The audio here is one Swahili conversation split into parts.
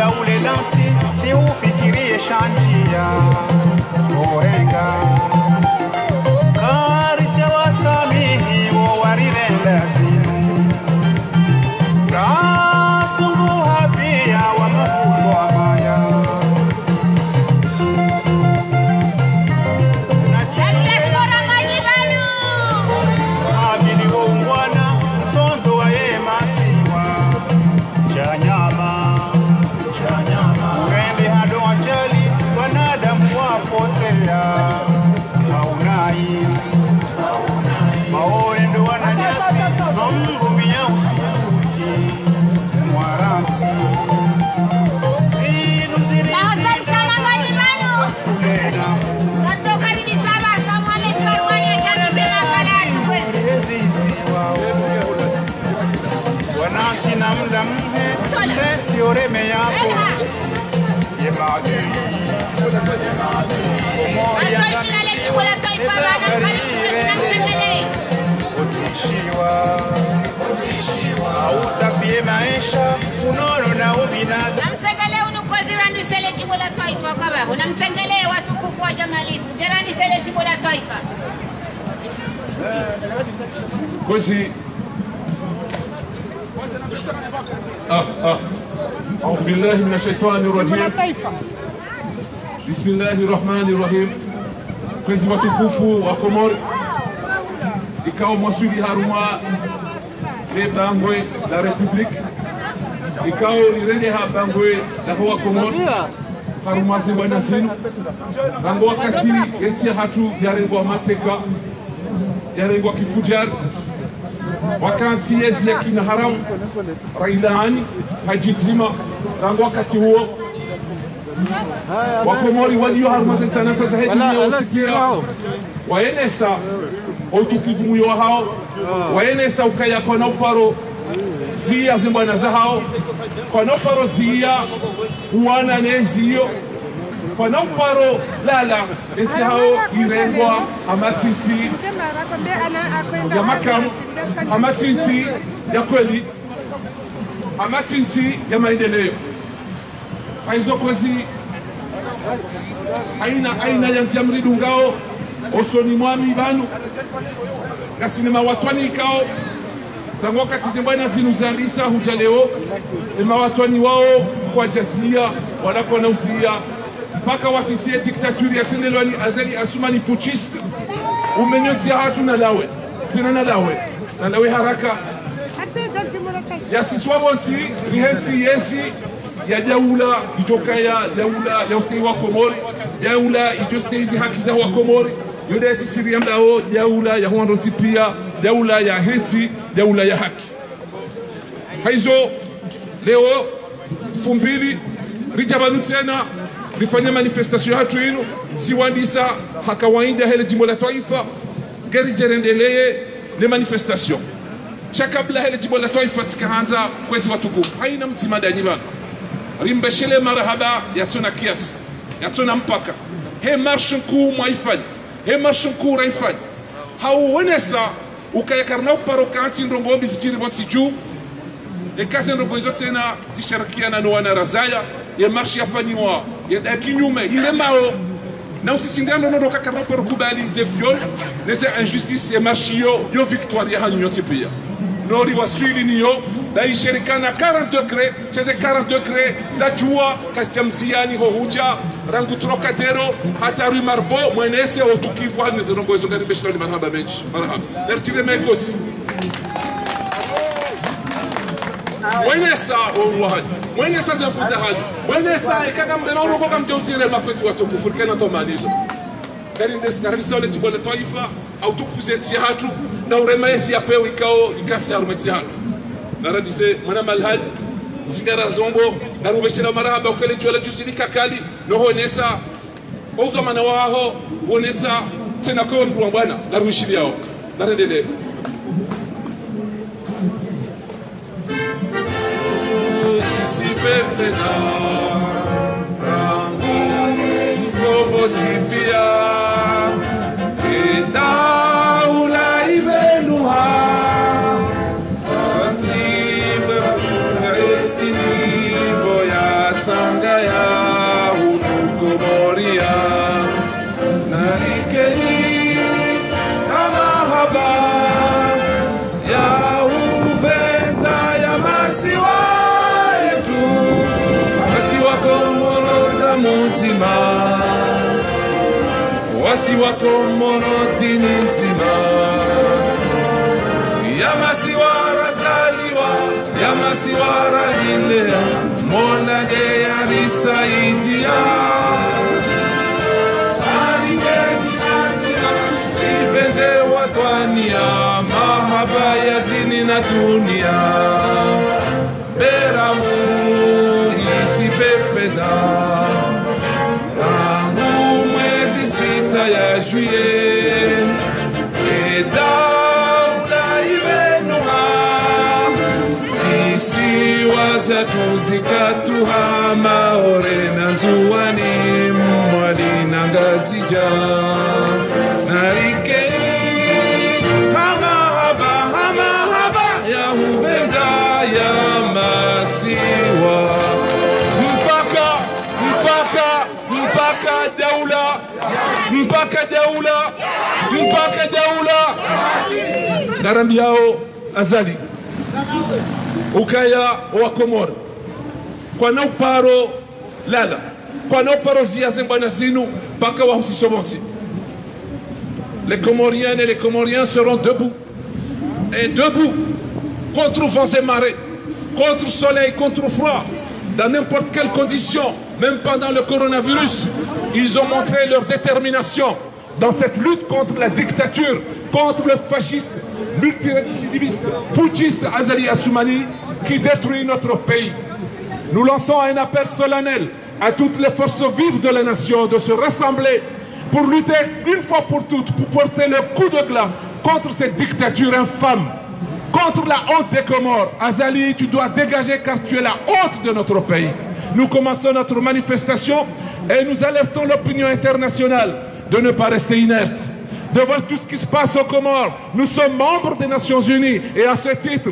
ya ule lanti si ufikirie shanjia orenga karja wasamihi wo warire lazimu rasungu hapia wa mafundo amaya abini wo ungwana mtondo wa ye masiwa chanyama urende hado ajali wanadamu wapotea haunai maore ndo wananyasi nomgumia usiuji mwaransi zinu ziri wananchi na mda mhe mresi oreme yako ye maadui umoja utishiwa hautapie maisha unono na ubinadamu. Namsengele unukozi randisele jimbo la taifa kwa unamsengele watukufu wa jamalifu randisele jimbo la taifa kozi أعوذ بالله من الشيطان الرجيم بسم الله الرحمن الرحيم kwezi watukufu wa Komori ikao mwasuli haruma le bangwe la Republique ikao lirende ha bangwe la kwa Komori haruma zibana zinu bango wakati yetia hatu yarengwa mateka yarengwa kifujar wakati yezi ya kina haramu railani hajizima rangu wakati huo Wakomori walio harumazentana za hedi ya utikia waenesa utukivu muyo hao waenesa ukaya kwa nauparo zia zimbana za hao kwa nauparo zia uwana neziyo kwa nauparo lala enti hao irengwa amatinti ya makamu amatinti ya kweli amatinti ya maendeleo aizo kwezi aina ya mridu ngao osoni mwami banu kasinema watwani ikao tangu wakati zimbana zinuzalisa hujaleo ema watwani wao kwa jazia wanako na uzia mpaka wasisie diktaturi ya tenelwani azali asumani puchiste umenyotia hatu na lawe zina na lawe haraka ya siswabonti rihenti yesi ya jaula itokaya jaula ya ustawi wa Komori jaula itosteizi haki za wa Komori yode sisiri mdao jaula ya huandoti pia jaula ya heti jaula ya haki haizo leo 2000 rijabanu tena rifanya manifestation hatu inu siwandisa hakawainda hele jimbo la taifa gari jerendeleye le manifestation shakabla hele jimbo la taifa tikaanza kwezi watukufu haina mtimada nyibana rimbeshele marahaba yatuna kiasi yatuna mpaka he marshinku maifanya he marshinku raifanya hauwenesa ukayakarna uparo kanti ndongombi zijiri wanti juu ekaze ndongoizo tena tisharakiana no wana razaya ye marshi yafanyiwa ya kinyume ile mao na usisingano ndo kakarna uparo kubali ze viol nese injustice ye marshi yo victoire ya hanyote pia nori waswili niyo daishirikana 40 degré cheze 40 degré za jua kasichamsiani hohuja rangu trocadero hata rue marbo mwenese otukifu hane zongo hizo gari beshira ni marhaba bench marhaba dertire mekoti mwenesa oruhani mwenesa zefuza hali mwenesa ikaka mbena urogo kamteuzire makwezi watukufu kana tomanizo gari ndes karisa ole jibole taifa au tukuzeti hatu na uremaezi yapeo ikao ikati arumeti hatu naradise mwana malhad zingara zongo narubeshira marahaba ukele jwala jusili kakali no honesa ozo mana waho honesa tena kwa mtu bwana narushili yao narendele sipepeza rangu kovo sipia daula ibenuha nzima wasi wako mono dini nzima yamasiwara zaliwa yamasiwara lilea mona de yarisaidia aringeni atia ibenze watwania mahaba ya dini na dunia beramu isipepeza tangu mwezi sita ya juye edaula ibenuha zisiwa zetu zikatuha maore na nzuwani mwali na ngazija narikeni hama ya huvenza ya masiwa mpaka daula narambi yao azali ukaya wa Komoro kwa na uparo lala kwa na uparo ziaze mbana zinu mpaka wa husisobonti. Les Comoriennes et les Comoriens seront debout et debout contre vents et marées, contre soleil, contre froid, dans n'importe quelle condition. Même pendant le coronavirus, ils ont montré leur détermination dans cette lutte contre la dictature, contre le fasciste, multirécidiviste, putschiste Azali Assoumani qui détruit notre pays. Nous lançons un appel solennel à toutes les forces vives de la nation de se rassembler pour lutter une fois pour toutes, pour porter le coup de glas contre cette dictature infâme, contre la honte des Comores. Azali, tu dois dégager car tu es la honte de notre pays. Nous commençons notre manifestation et nous alertons l'opinion internationale de ne pas rester inerte. Devant tout ce qui se passe aux Comores, nous sommes membres des Nations Unies et à ce titre,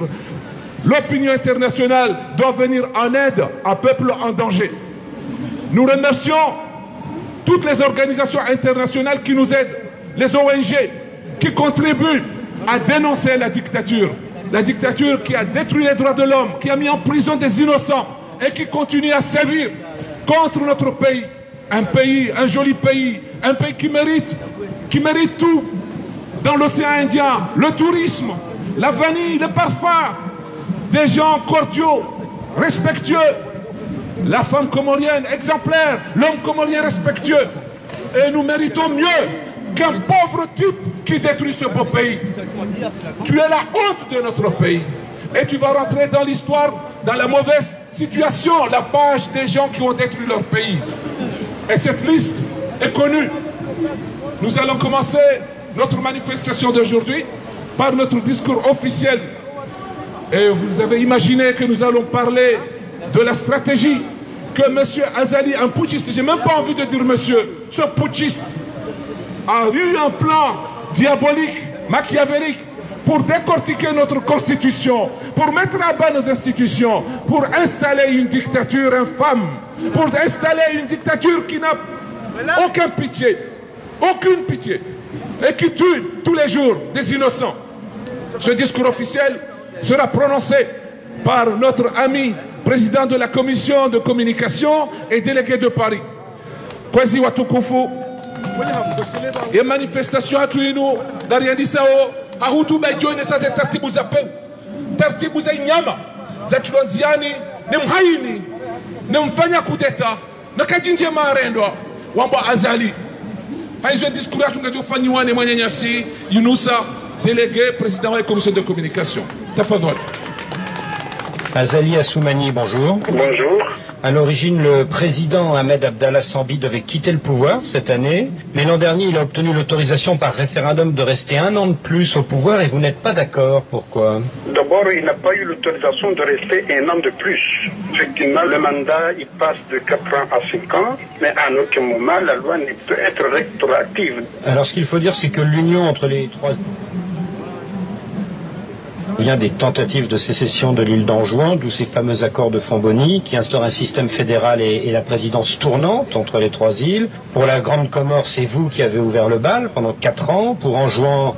l'opinion internationale doit venir en aide à peuple en danger. Nous remercions toutes les organisations internationales qui nous aident, les ONG qui contribuent à dénoncer la dictature qui a détruit les droits de l'homme, qui a mis en prison des innocents et qui continue à sévir contre notre pays. Un joli pays, un pays qui mérite tout. Dans l'océan Indien, le tourisme, la vanille, le parfum, des gens cordiaux, respectueux, la femme comorienne exemplaire, l'homme comorien respectueux. Et nous méritons mieux qu'un pauvre type qui détruit ce beau pays. Tu es la honte de notre pays. Et tu vas rentrer dans l'histoire, dans la mauvaise situation, la page des gens qui ont détruit leur pays. Et cette liste est connue. Nous allons commencer notre manifestation d'aujourd'hui par notre discours officiel. Et vous avez imaginé que nous allons parler de la stratégie que M. Azali, un putschiste, j'ai même pas envie de dire monsieur, ce putschiste a eu un plan diabolique, machiavélique, pour décortiquer notre constitution, pour mettre à bas nos institutions, pour installer une dictature infâme, pour installer une dictature qui n'a aucune pitié, et qui tue tous les jours des innocents. Ce discours officiel sera prononcé par notre ami, président de la commission de communication et délégué de Paris. Kwezi watukufu, ya manifestation atuinu, dariandisao, ahutu bajoine sa ze tartibu za peu, tartibu za inyama, za tulonziani, ni mhaini, ni mfanya kudeta, na kajinje maarendwa, wamba Azali. Haizo discours atungajofanyiwane mwenye nyasi, Yunusa, délégué, président de la commission de communication. Tafadol. Azali Assoumani, bonjour. Bonjour. À l'origine, le président Ahmed Abdallah Sambi devait quitter le pouvoir cette année, mais l'an dernier, il a obtenu l'autorisation par référendum de rester 1 an de plus au pouvoir et vous n'êtes pas d'accord. Pourquoi? D'abord, il n'a pas eu l'autorisation de rester 1 an de plus. Effectivement, le mandat, il passe de 4 ans à 5 ans, mais à aucun moment, la loi ne peut être rétroactive. Alors, ce qu'il faut dire, c'est que l'union entre les trois... vient des tentatives de sécession de l'île d'Anjouan, d'où ces fameux accords de Fontbonny qui instaurent un système fédéral et la présidence tournante entre les 3 îles. Pour la Grande Comore, c'est vous qui avez ouvert le bal pendant 4 ans. Pour Anjouan,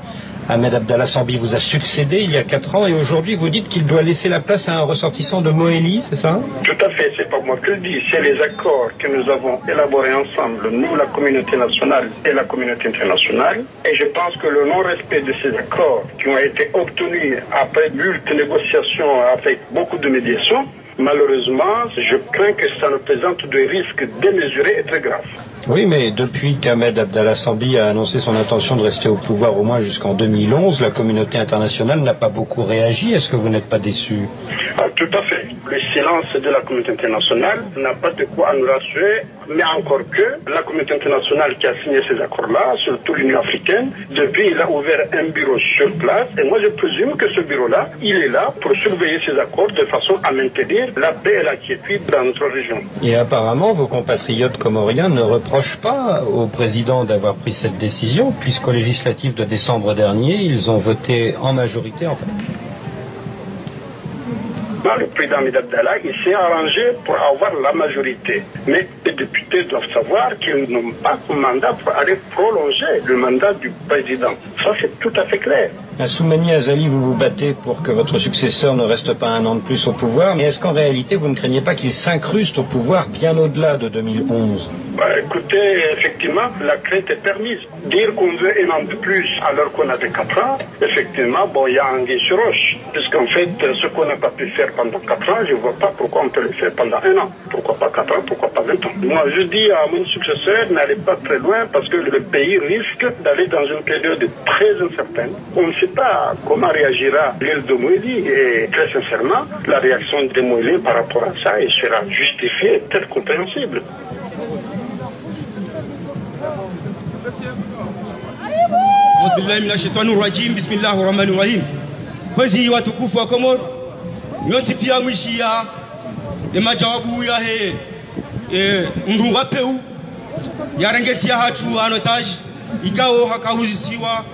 Ahmed Abdallah Sambi vous a succédé il y a 4 ans et aujourd'hui vous dites qu'il doit laisser la place à un ressortissant de Mohéli, c'est ça? Tout à fait, c'est pas moi qui le dis, c'est les accords que nous avons élaborés ensemble, nous, la communauté nationale et la communauté internationale. Et je pense que le non-respect de ces accords qui ont été obtenus après multiples négociations avec beaucoup de médiation, malheureusement, je crains que ça nous présente des risques démesurés et très graves. Oui, mais depuis qu'Ahmed Abdallah Sambi a annoncé son intention de rester au pouvoir au moins jusqu'en 2011, la communauté internationale n'a pas beaucoup réagi. Est-ce que vous n'êtes pas déçu? Tout à fait. Le silence de la communauté internationale n'a pas de quoi nous rassurer, mais encore que la communauté internationale qui a signé ces accords-là, surtout l'Union africaine, depuis il a ouvert un bureau sur place, et moi je présume que ce bureau-là, il est là pour surveiller ces accords de façon à maintenir la paix et la quiétude dans notre région. Et apparemment, vos compatriotes comoriens ne reprochent pas au président d'avoir pris cette décision, puisqu'aux législatives de décembre dernier, ils ont voté en majorité en fait. Le président Ahmed Abdallah, il s'est arrangé pour avoir la majorité. Mais les députés doivent savoir qu'ils n'ont pas de mandat pour aller prolonger le mandat du président. Ça, c'est tout à fait clair. Soumani Azali, vous vous battez pour que votre successeur ne reste pas 1 an de plus au pouvoir, mais est-ce qu'en réalité, vous ne craignez pas qu'il s'incruste au pouvoir bien au-delà de 2011? Écoutez, effectivement, la crainte est permise. Dire qu'on veut 1 an de plus alors qu'on avait 4 ans, effectivement, bon, il y a anguille sur roche. Puisqu'en fait, ce qu'on n'a pas pu faire pendant 4 ans, je ne vois pas pourquoi on peut le faire pendant 1 an. Pourquoi pas 4 ans, pourquoi pas 20 ans? Moi, je dis à mon successeur, n'allez pas très loin parce que le pays risque d'aller dans une période très incertaine. On ne sait pas comment réagira l'île de Mohéli et très sincèrement, la réaction de Mohéli par rapport à ça elle sera justifiée et peut-être compréhensible. Bismillahirrahmanirrahim. Kwezi watukufu wa Komoro nyoti pia mwishia de majawabu ya mrunga peu yarengetia hatu anotage ikao hakahuzisiwa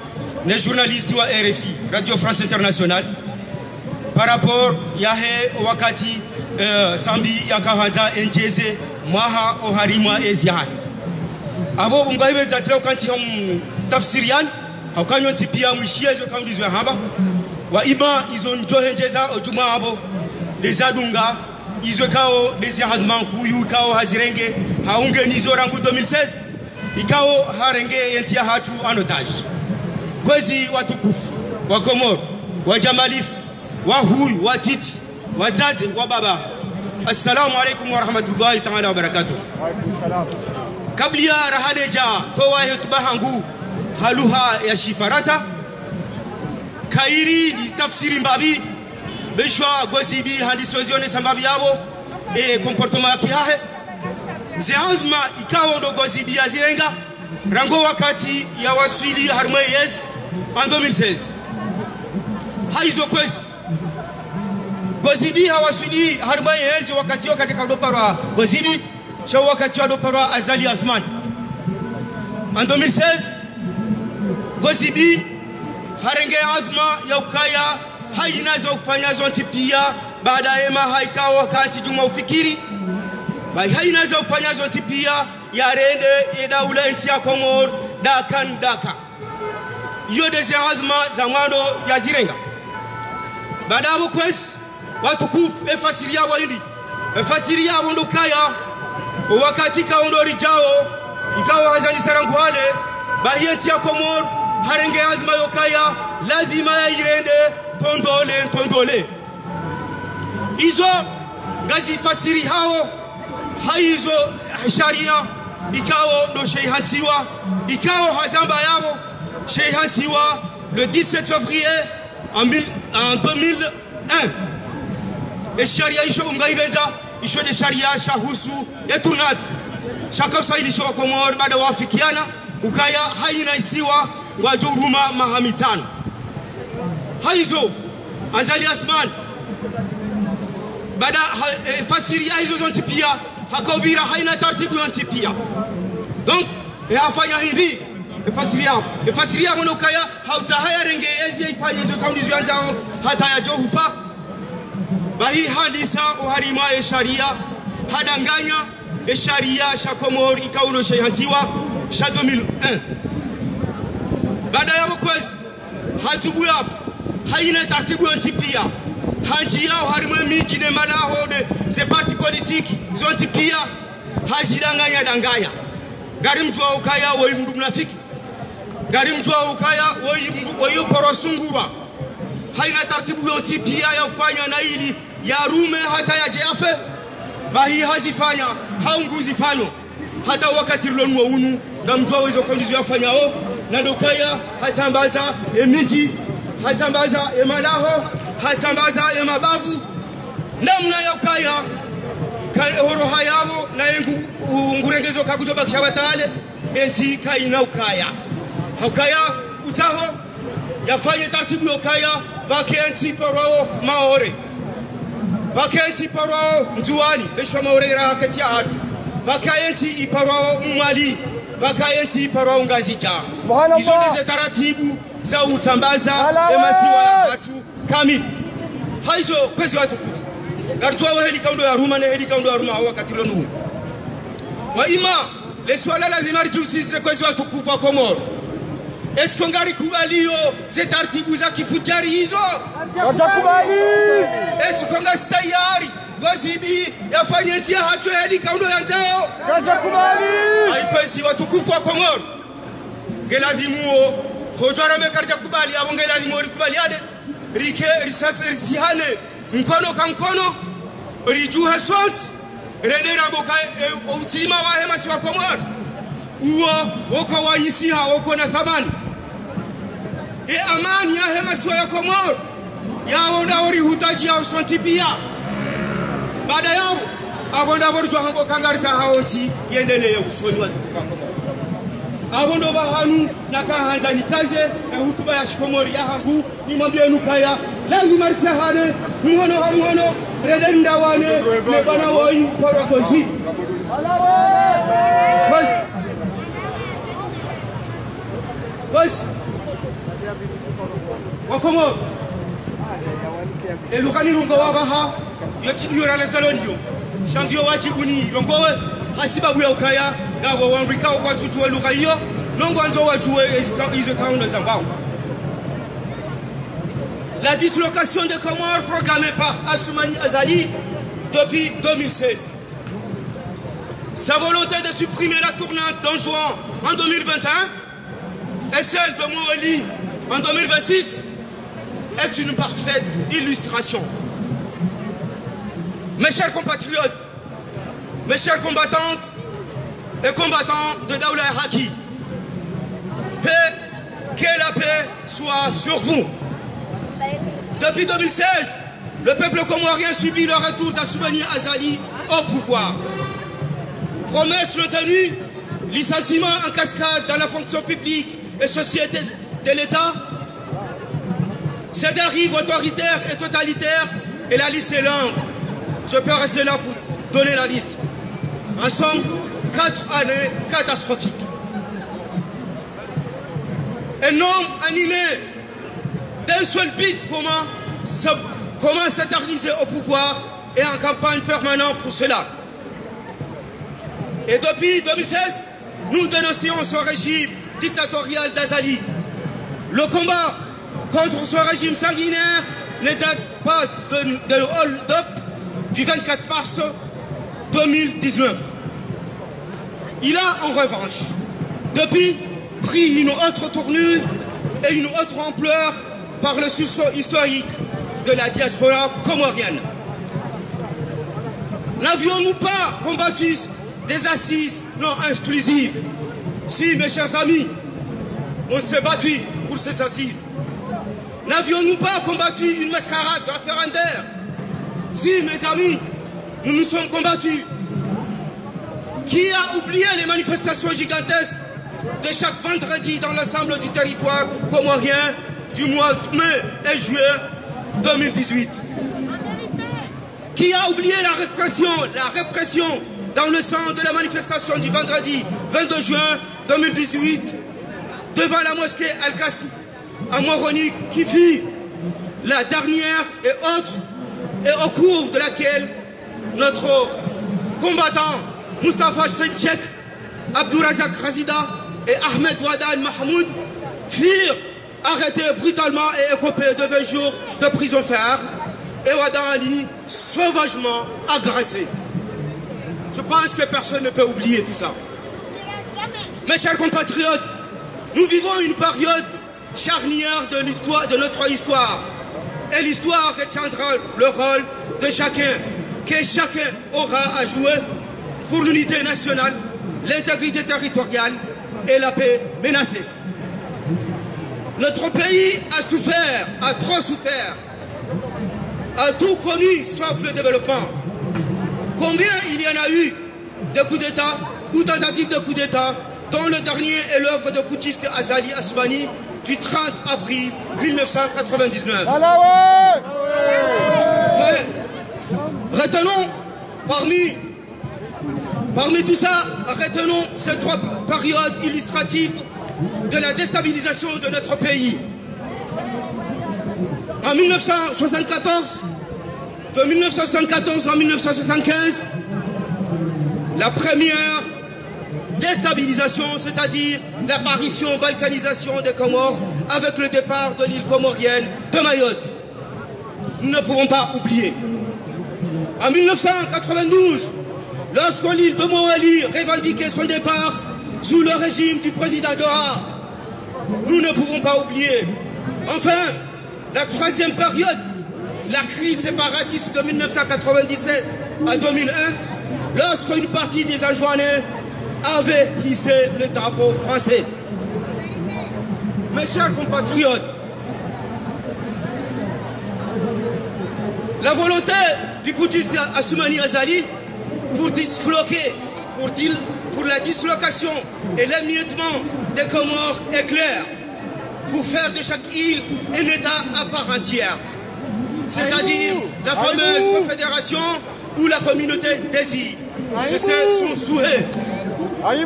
ne journaliste wa RFI Radio France Internationale par rapport ya wakati Sambi yakahanda NJZ maha oharimwa ezihan abo ungaibe zatira kanti hom tafsirian hakanyo tipia mwishia zo kaundizwe haba wa ima izo njohenjeza ojuma abo desadunga izo kao desihandman kuyu kao hazirenge haunge nizo rangu 2016 ikao harenge yentia hatu anotage kwezi watukufu wa Komoro wa Jamalifu wa huyu wa titi wa zazi wa baba assalamu alaikum wa rahmatullahi ta'ala wa barakatuh. Kabla rahadeja towa hutuba hangu haluha ya shifarata kairi di tafsiri mbabi beshwa gozibi handi sozione sambabi yabo comportement kihahe zeazma ikawo do gozibi azirenga rango wakati ya waswili harmoyez en 2016 haizo kwezi gozibi hawaswili harmoyez wakati katika parwa gozibi sho wakati wa parwa Azali Asman en 2016 gozibi harenge azma ya ukaya haina za kufanya zonti pia baadaye mahaika wakati juma ufikiri bai haina za kufanya zonti pia ya rende ya daula nchi ya Komoro daka iyo deze azma za mwando ya zirenga baada hapo kwesi watu kufu efasiria wahindi efasiria wondo kaya wakati kaondori jao ikawa hazali saranguale bai nchi ya Komoro harenge azma yokaya lazima ya irende tondole izo gazi fasiri hao haizo sharia ikao do sheihantiwa ikao hazamba yabo sheihantiwa le 17 février en 2001 et sharia isho ngaibenza isho de sharia shahusu etunat shaka saili sho Komoro baada wafikiana ukaya haina isiwa ngwajo huruma mahamitano haizo Azali Asman baada fasiria hizo zonti pia hakawira haina taratibu zonti pia donc afanya hivi fasiria monokaya hautahaya renge ezi ifanye hizo kauni zianzao hata ya johufa bahi hadisa uharima ya sharia hadanganya ya sharia sha Komoro ikauno shehantiwa sha 2001 baada ya kwezi hatubuya hayina tartibu antipia hanjia harimwe miji ne malaho de ces partis politiques zontipia hajidanganya danganya gari mtu wa ukaya wa mndu mnafiki gari mtu wa ukaya wa porosungura haina tartibu yontipia yafanya na ili ya rume hata ya jeafe bahi hazifanya haunguzifanya hata wakati lonwa unu na mtu awezo kondizio yafanyao na ndokaya hatambaza emiji hatambaza emalaho hatambaza emabavu namna yakaya horo hayabo na yengu ngurengezo kakujoba kishabatale enti kaina ukaya hakaya utaho yafanye taratibu yokaya bakenti parao maore bakenti parao mtuani besho maorera hakati ya hatu bakenti iparao mwali bakayenti iparao ngazija hizo ndizo taratibu za utambaza emasiwa ya watu kamili haizo kwezi watu kufu gartua wa heli kaundo ya ruma na heli kaundo ya ruma wakati lonu wa ima leswala lazima rijusise kwezi watu kufu wa Komoro esko ngari kubalio ze taratibu za kifujari hizo watakubali esko ngari tayari gozibi yafanye tia hatu heli kaundo ya nzao watakubali haikwezi watu kufu wa Komoro geladimuo hojara mekarja kubali abo geladimuo rikubali ade rike risase risihane mkono kwa mkono rijuha swat renera boka utima wa hema si wa Komoro uo woko wanyisiha woko na thamani amani ya hema si wa Komoro yao ndaori hutaji ya usontipia baada yao abonda borjwa hango kangarisa haonti yendelee kusoni watu kwa Komoro abondo bahanu nakahanza nikaze hutuba ya shikomori ya hangu nimwambie nukaya lazima risahane mhono redenda wane nebana woi porogozi bas wakomo elukani rungo wabaha yotibiora lezalonio shangio wachibuni rongowe hasibabu ya ukaya ngabo wandika kwa tutuwe lugha hiyo nongo anzo wajue hizo kaunda za mbao. La dislocation des Comores programmée par Assoumani Azali depuis 2016. Sa volonté de supprimer la tournante d'Anjouan en 2021 et celle de Mouali en 2026 est une parfaite illustration. Mes chers compatriotes, mes chères combattantes et combattants de Daoula Haki, que la paix soit sur vous. Depuis 2016, le peuple comorien subit le retour d'Assoumani Azali au pouvoir. Promesse retenue, licenciement en cascade dans la fonction publique et société de l'État, ces dérives autoritaires et totalitaires, et la liste est longue. Je peux rester là pour donner la liste. En somme, 4 années catastrophiques. Un homme animé d'un seul but, comment s'éterniser au pouvoir et en campagne permanente pour cela. Et depuis 2016, nous dénoncions ce régime dictatorial d'Azali. Le combat contre ce régime sanguinaire ne date pas de hold-up du 24 mars 2019. Il a en revanche, depuis, pris une autre tournure et une autre ampleur par le sursaut historique de la diaspora comorienne. N'avions-nous pas combattu des assises non exclusives? Si, mes chers amis, on s'est battu pour ces assises. N'avions-nous pas combattu une mascarade référendaire? Si, mes amis, nous nous sommes combattus. Qui a oublié les manifestations gigantesques de chaque vendredi dans l'ensemble du territoire comorien du mois de mai et juin 2018? Qui a oublié la répression dans le sang de la manifestation du vendredi 22 juin 2018 devant la mosquée Al-Qassim à Moroni, qui fut la dernière et au cours de laquelle notre combattant Mustafa Senchek, Abdourazak Razida et Ahmed Wadan Mahmoud firent arrêté brutalement et écopé de 20 jours de prison ferme, et Wadan Ali sauvagement agressé. Je pense que personne ne peut oublier tout ça. Mes chers compatriotes, nous vivons une période charnière de notre histoire. Et l'histoire retiendra le rôle de chacun, que chacun aura à jouer pour l'unité nationale, l'intégrité territoriale et la paix menacée. Notre pays a souffert, a trop souffert, a tout connu sauf le développement. Combien il y en a eu de coups d'État ou tentatives de coups d'État, dont le dernier est l'œuvre de putschiste Azali Assoumani du 30 avril 1999. Mais retenons parmi tout ça, retenons ces trois périodes illustratives de la déstabilisation de notre pays. En 1974, de 1974 à 1975, la première déstabilisation, c'est-à-dire l'apparition, balkanisation des Comores avec le départ de l'île comorienne de Mayotte. Nous ne pouvons pas oublier. En 1992, lorsque l'île de Moali revendiquait son départ sous le régime du président Doha, nous ne pouvons pas oublier. Enfin, la troisième période, la crise séparatiste de 1997 à 2001, lorsqu'une partie des Anjouanais avait hissé le drapeau français. Mes chers compatriotes, la volonté du putschiste Assoumani Azali pour disloquer, pour la dislocation et l'émiettement des Comores est claire, pour faire de chaque île un État à part entière, c'est-à-dire la fameuse confédération ou la communauté des îles. C'est son souhait.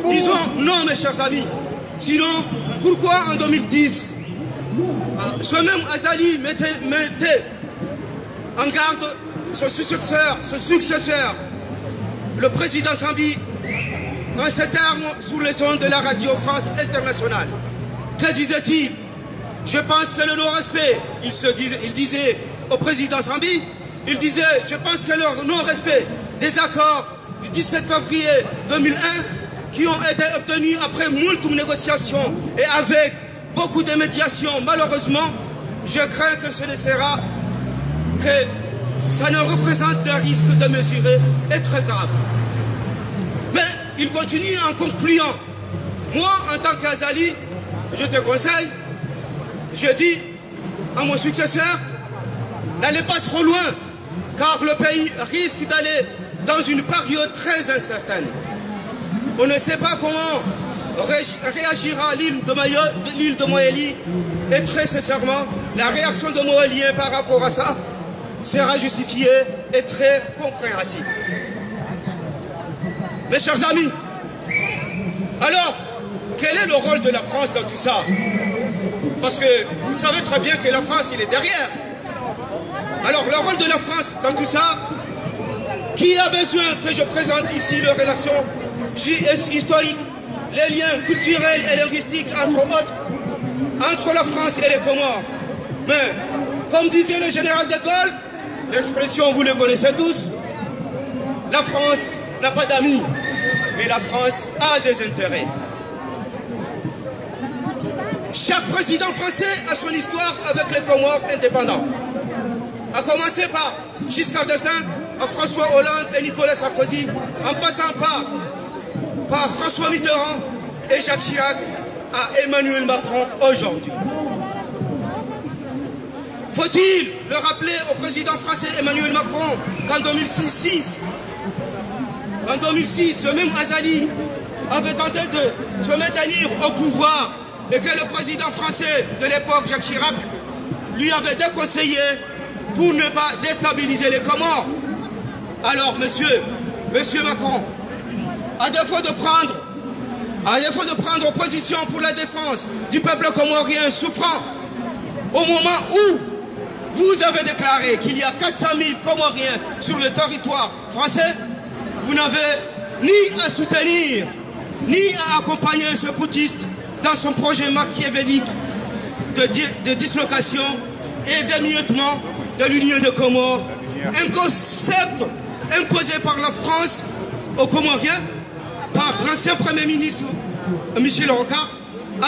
Disons non, mes chers amis. Sinon, pourquoi en 2010, ce même Azali mettait en garde son successeur, le président Sambi, en ces termes, sous les ondes de la radio France Internationale? Que disait-il? Je pense que le non-respect, il disait au président Sambi, il disait, je pense que le non-respect des accords du 17 février 2001 qui ont été obtenus après moult négociations et avec beaucoup de médiations, malheureusement, je crains que ce ne sera que ça ne représente des risques de mesurer et très graves. Mais il continue en concluant. Moi, en tant qu'Azali, je te conseille, je dis à mon successeur, n'allez pas trop loin, car le pays risque d'aller dans une période très incertaine. On ne sait pas comment réagira l'île de Moali, et très sincèrement, la réaction de Moaliens par rapport à ça sera justifiée et très compréhensible. Mes chers amis, alors, quel est le rôle de la France dans tout ça? Parce que vous savez très bien que la France, il est derrière. Alors, le rôle de la France dans tout ça, qui a besoin que je présente ici les relations historiques, les liens culturels et linguistiques, entre autres, entre la France et les Comores? Mais, comme disait le général de Gaulle, l'expression vous le connaissez tous, la France n'a pas d'amis, mais la France a des intérêts. Chaque président français a son histoire avec les Comores indépendants. À commencer par Giscard d'Estaing, François Hollande et Nicolas Sarkozy, en passant par François Mitterrand et Jacques Chirac à Emmanuel Macron aujourd'hui. Faut-il le rappeler au président français Emmanuel Macron qu'en 2006, ce même Azali avait tenté de se maintenir au pouvoir et que le président français de l'époque, Jacques Chirac, lui avait déconseillé pour ne pas déstabiliser les Comores. Alors, monsieur Macron, à défaut de prendre position pour la défense du peuple comorien souffrant, au moment où vous avez déclaré qu'il y a 400 000 Comoriens sur le territoire français, vous n'avez ni à soutenir, ni à accompagner ce putschiste dans son projet machiavélique de dislocation et d'émiettement de l'Union des Comores, un concept imposé par la France aux Comoriens par l'ancien Premier ministre Michel Rocard,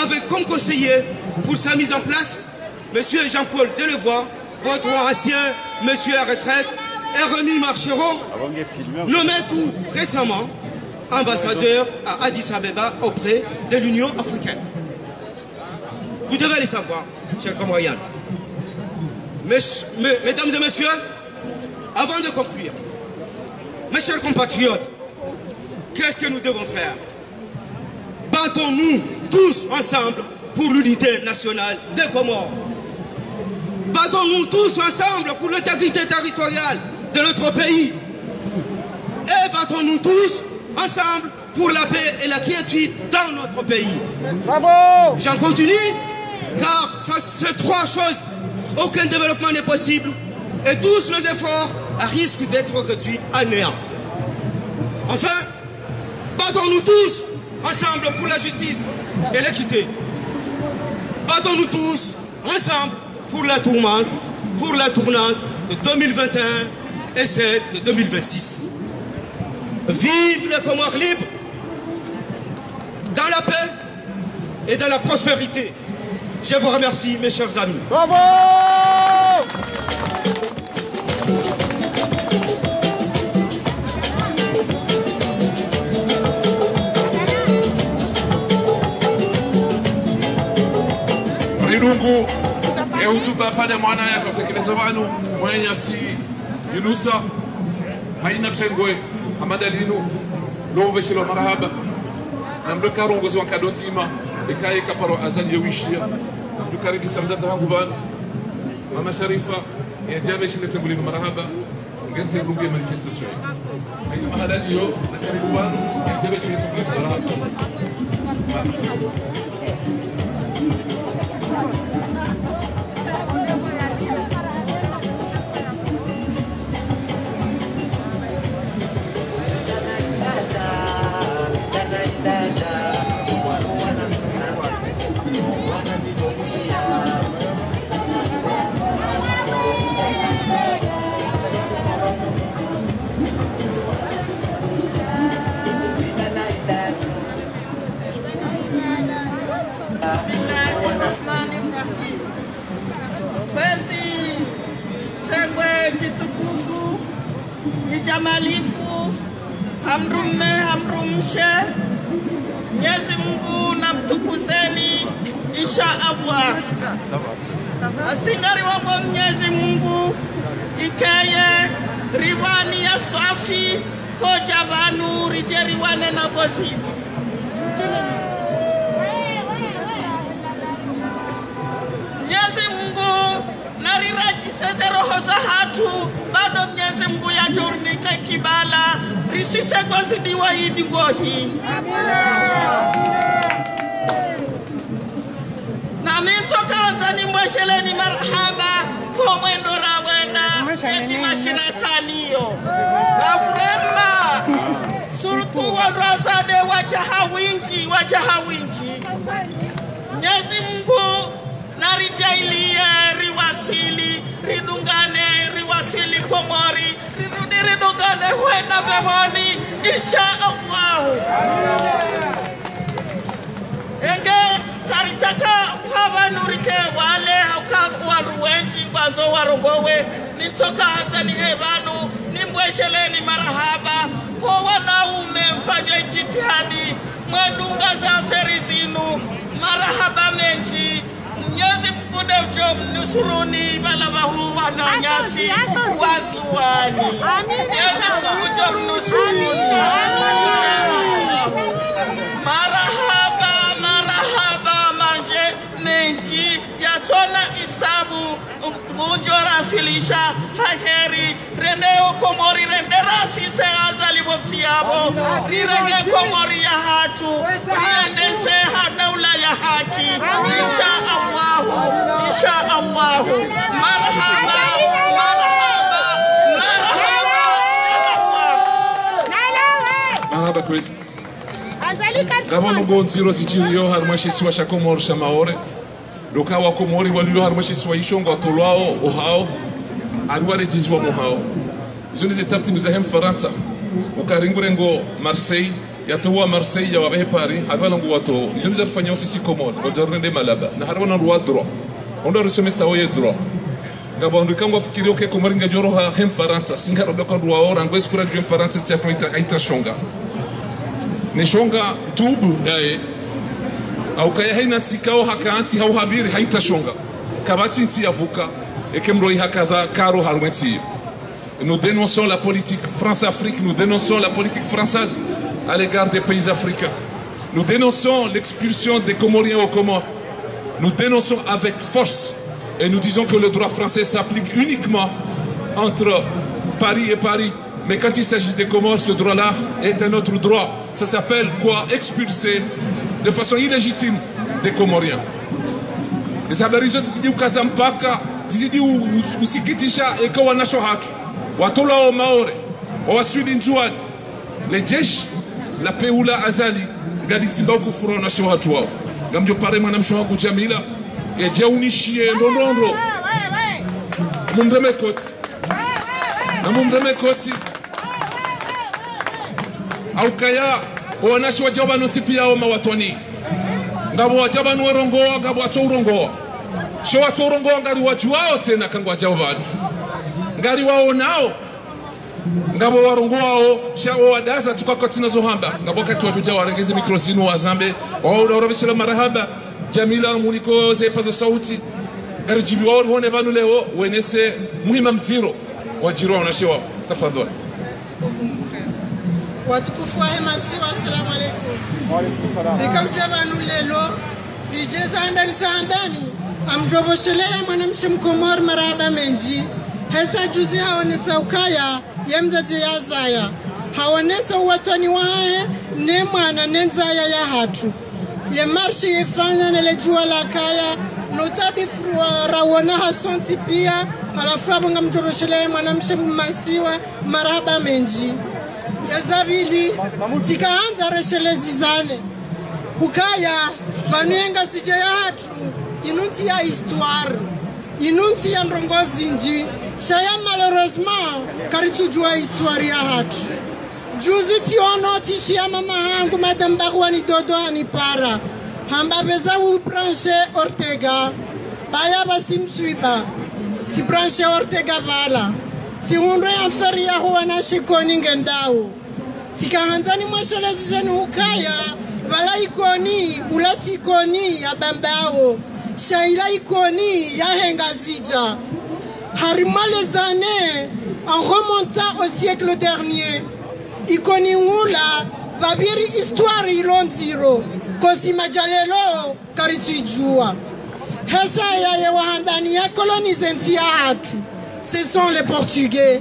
avec comme conseiller pour sa mise en place M. Jean-Paul Delevoye, votre ancien monsieur à retraite, et Rémy Marchereau, nommé tout récemment ambassadeur à Addis Abeba auprès de l'Union africaine. Vous devez le savoir, chers Comoriens. Mesdames et messieurs, avant de conclure, mes chers compatriotes, qu'est-ce que nous devons faire? Battons-nous tous ensemble pour l'unité nationale des Comores. Battons-nous tous ensemble pour l'intégrité territoriale de notre pays. Et battons-nous tous ensemble pour la paix et la quiétude dans notre pays. Bravo! J'en continue, car ces trois choses, aucun développement n'est possible et tous nos efforts risquent d'être réduits à néant. Enfin, battons-nous tous ensemble pour la justice et l'équité. Battons-nous tous ensemble pour la tournante de 2021 et celle de 2026. Vive les Comores libres, dans la paix et dans la prospérité. Je vous remercie, mes chers amis. Bravo! Ridungu hotuba pale mwana yake kutekeleza wanu mwenye si Yunusa haina tengwe amadalinu love shilo marhaba na mdoka rongozi wa kadotima ikai kaparo azali yewishia dukaribi samdata hangu bana mama Sharifa ya jabe shile tengulinu marhaba ngente rungi manifestation hayo mahadali yo na karibu bana ya jabe shile tengulinu marhaba. Jamalifu hamrumshe Mwenyezi Mungu na mtukuzeni insha Allah. Asingari wabo Mwenyezi Mungu ikeye riwani ya safi hoja banu rijeri wane na gozi. Mwenyezi Mungu nariraji seze roho za hatu bado Mwenyezi Mungu ya jurnike kibala risise gozi diwa idi ngohi. Na mintoka wanzani mwesheleni marhaba kwa mwendo rawenda eti mashirakaniyo Afrema sultu wa razade wajahawinji Mwenyezi Mungu narijailie riwasili ridungane riwasili Komori ridungane huenda beboni insha Allah. Enge karitaka haba nurike wale hauka waruwenji mwanzo warongowe nitoka hazani hebanu nimbwesheleni marahaba ho wanaume mfanya jitihadi mwedunga za ferizinu marahaba menji. Mwenyezi Mungu ndio mnusuruni balabahu wananyasi wazuani. Mwenyezi Mungu ndio mnusuruni. Marahaba manje menji yatona isabu mujora filisha haheri rendeo Komori rendera sise azali bofiabo rirenge Komori ya hatu riende se hadaula ya haki insha Allah. Marhaba Chris. Gabo no go tiro si tiro yo har mashi swa shako mor shamaore Doka wa Komori walio harmashi swahishonga tolwao ohao arware jizwa mohao. Zoni zetarti muzahem Faransa. Ukaringurengo Marseille yatowa Marseille ya wabehe Paris harwalangu wato. Zoni zarfanya osisi Komori odornende malaba. Na harwana roi droit. Onda rusome saoye droit. Ngabondu kangwa fikiri oke Komori ngajoro ha hem Faransa. Singaro beko roi ora ngwezi kura juem Faransa tiato ita shonga. Ne shonga tubu dae. Au kaya haina tsikao hakaanti hau habiri haita shonga. Kabati nti yavuka. Ekemroi hakaza karo harumeti. Nous dénonçons la politique France-Afrique, nous dénonçons la politique française à l'égard des pays africains. Nous dénonçons l'expulsion des Comoriens aux Comores. Nous dénonçons avec force et nous disons que le droit français s'applique uniquement entre Paris et Paris. Mais quand il s'agit des Comores, ce droit-là est un autre droit. Ça s'appelle quoi? Expulser de façon illégitime des Comoriens. Les Sabarizo, c'est dit au Kazampaka, c'est dit au Sikitisha et Kawanasho Hatu. Watola o Maore, wawaswili njuani, le jeshi la Peula Azali, gadi timba ukufuro na shoha tuwao. Gamjo pare mwana mshoha kujamila, ya jaunishie ndonondo. Mumreme koti. Na mumreme koti. Au kaya, wanashi wajaba notipia o mawatwani. Ngabo wajaba nuwerongoa, ngabo wato urongoa. Shoha wato urongoa ngari wajuao tena kangu wajabani. Ngari wao nao ngabo warongo wao shao wadaza tukakotina zohamba ngabo kati watuja warengeze mikrosino wazambe wao urabishira marahaba Jamila muliko zepazo sauti ngari jibi wao hone vanu leo wenese muhima mtiro wajiro wanashewa tafadhali. Watukufu wa masiwa, assalamu alaykum. Wa alaykum salam. Nikamcha vanu lelo rijeza andani saandani amjoboshelea mwanamshe Mkomor marahaba menji. Hesa juzi haonesa ukaya yemzazi ya zaya. Haonesa uwatwani wae ne mwana nenzaya ya hatu. Ye marshi yefanya nele jua la kaya. Notabi rawona hasonti pia. Alafu abunga mjobeshele mwanamshe masiwa marahaba menji. Yazabili tikaanza reshele zizane. Ukaya vanuenga sije ya hatu. Inunti ya histoire. Inunti ya ndrongozi nji. Shaya malheureusement karitujua histoire ya hatu. Juzi tiono tishia mama hangu madame Barwani Dodo anipara. Hamba beza u branche Ortega. Baya basimsuiba. Si branche Ortega vala. Si unre anferi ya huwa na shikoni ngendao. Si kahanzani mwashelezi zenu ukaya. Vala ikoni, ulati ikoni ya bambao. Shaila ikoni ya hengazija. Harima les années en remontant au siècle dernier. Ikoni wula babiri histoire ilonziro kosi majalelo karitujua. Hesa ya wahandani ya colonisenti ya hatu. Ce sont les Portugais.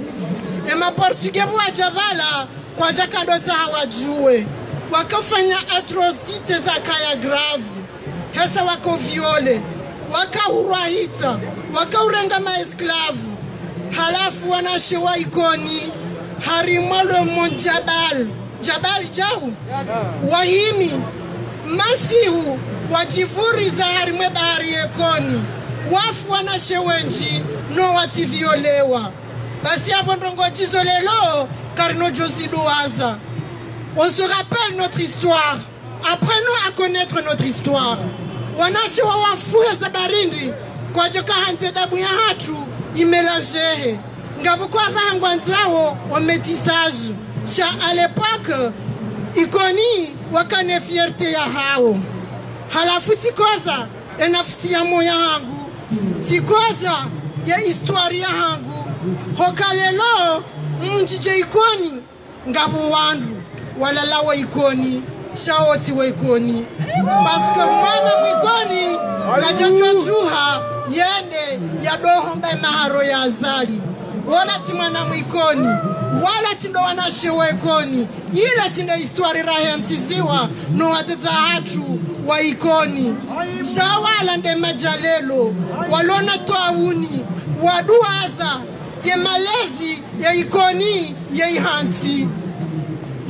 Et ma Portugais wajavala kwa jakadota hawajue. Wakafanya atrocite za kaya grave. Hesa wako viole. Waka urahita. Waka urenga maesklavu. Halafu wanashewa ikoni. Harimalo monjabal. Jabal jau. Wahimi. Masihu. Wajifuri za harimwe bahari ekoni. Wafu wanashewenji. No wativiolewa. Basi hapo ndongo jizo lelo. Karino josido waza. On se rappelle notre histoire. Apprenons à connaître notre histoire. Wanashewa wafuya za barindi. Kwa joka hanze dabu ya hatu imelangehe. Ngabukwa vangwa nzao wa métissage. Sha à l'époque ikoni wakane fierté ya hao. Halafu tikoza enafisi ya moya hangu. Tikoza ya histoire ya hangu. Hokalelo mjije ikoni ngabu wandu walalawa ikoni. Shaoti wa ikoni. Parce que mwana mwikoni kajajwa juha yende ya doho mba maharo ya azali. Wala ti mwana mwikoni. Wala tindo wanashewa ikoni. Ila tindo histoire rahe msiziwa no wateta hatu wa ikoni. Shawala nde majalelo. Walona toauni. Waduaza. Ye malezi ya ikoni ya ihansi.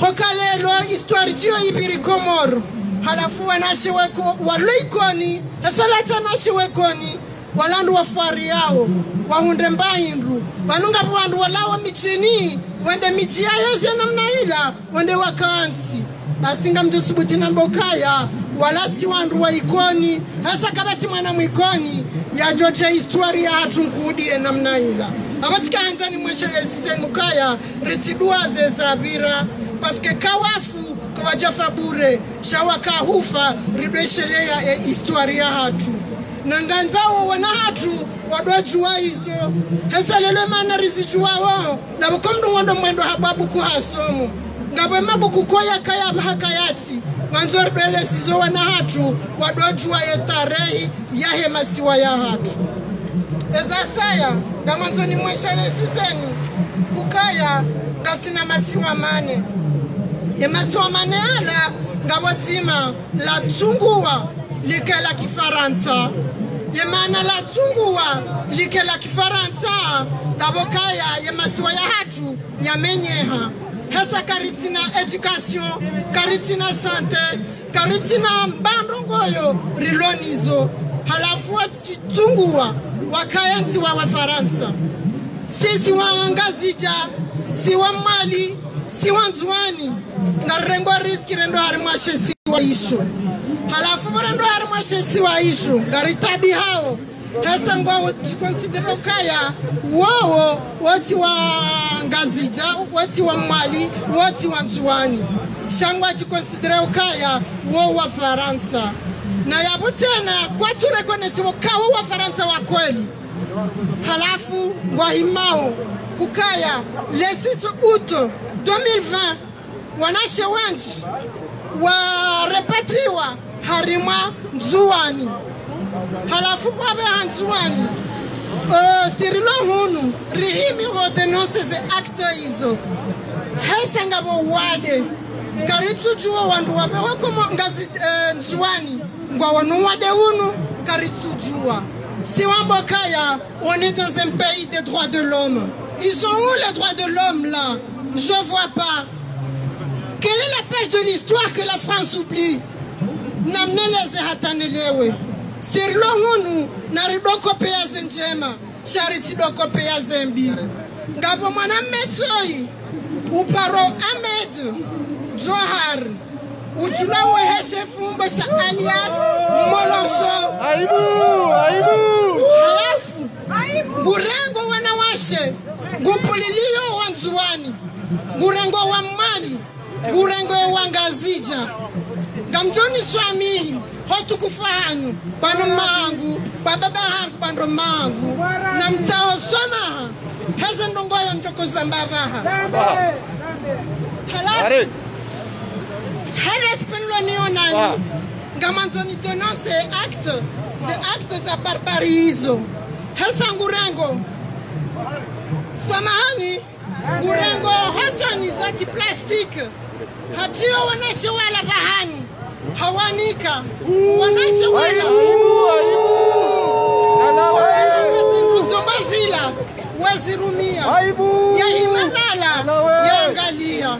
Hokalelo histoire jio ibiri Komoro. halafu wanasheweko waloikoni asalata nashewekoni walandu wafari yao wahunde mbahindu wanunga wandu walawa michini wende michi yayo namna ila wende wakansi basinga mjosubuti na mbokaya walati wandu wa ikoni hasa kabati mwana mwikoni ya joja historia hatunkudie namna ila abatika hanzani mwesherezi senukaya ritiduaze zabira paske kawafu kwa jafa bure shawaka hufa ridweshelea historia hatu nanganzao wana hatu wadojua hizo hasa lelo mana rizijua wao na bukomdu wando mwendo hababu kuhasomu ngabwe mabuku koya kaya hakayati manzor bele sizo wana hatu wadojua ye tarehi ya hemasiwa ya hatu eza saya ngamanzoni mwesherezi senu kukaya kasina masiwa mane ye masiwa mane ala ngabotima la tungua like la kifaransa ye mana la tungua like la kifaransa nabokaya ye masiwa ya hatu ya menyeha hasa karitina education karitina sante karitina bandongoyo rilonizo halafu tungua wakayanzi wa Wafaransa sisi wangazija si wa Mali si wanzuani na rengo riski rendo harimwashe si wa isho halafu rendo harimwashe si wa isho garitabi hao hasa ngwa jikonsidero kaya wao wati wa ngazija wati wa Mali wati wanzuani shangwa jikonsidero kaya wao wa Faransa na yabu tena kwa turekonesi wakawa wa Faransa wa kweli halafu ngwa himao kukaya le 6 août 2020 wanashe wanchi wa repatriwa harima mzuani halafu babe hanzuani sirilo hunu rihimi rodenonse ze acte hizo hesa ngabo wade karitu juwa wandu wabe wako ngazi mzuani ngwa wanu wade unu karitu juwa si wambokaya on est dans un pays des droits de l'homme. Ils sont où les droits de l'homme là? Je vois pas. Quelle est la page de l'histoire que la France oublie? Namneleze hatanelewe. Sirlo hunu naridoko pea zenjema. Charity doko pea zembi. Ngabo mwana metsoi. Uparo Ahmed Johar. Ujula weheshe fumba sha alias Molonso. Aibu. Halafu. Ngurengo wanawashe. Ngupulilio wanzuani. Ngurengo wa Mali. Ngurengo wa Ngazija. Gamjoni swamihi. Hotu kufahanyu. Bano mangu. Bababa hangu bando mangu. Na mtao somaha. Heze ndongoyo njoko zambabaha. Halafu. Herespeloniona. Gamanzoni tenant ces actes à barbarizo. Hesa ngurengo. Samahani. Ngurengo hasani zaki plastique. Hatio wanashe wala bahani. Hawanika. Wanashe wala. Zombazila. Wazirumia. Ya himabala. Ya angalia.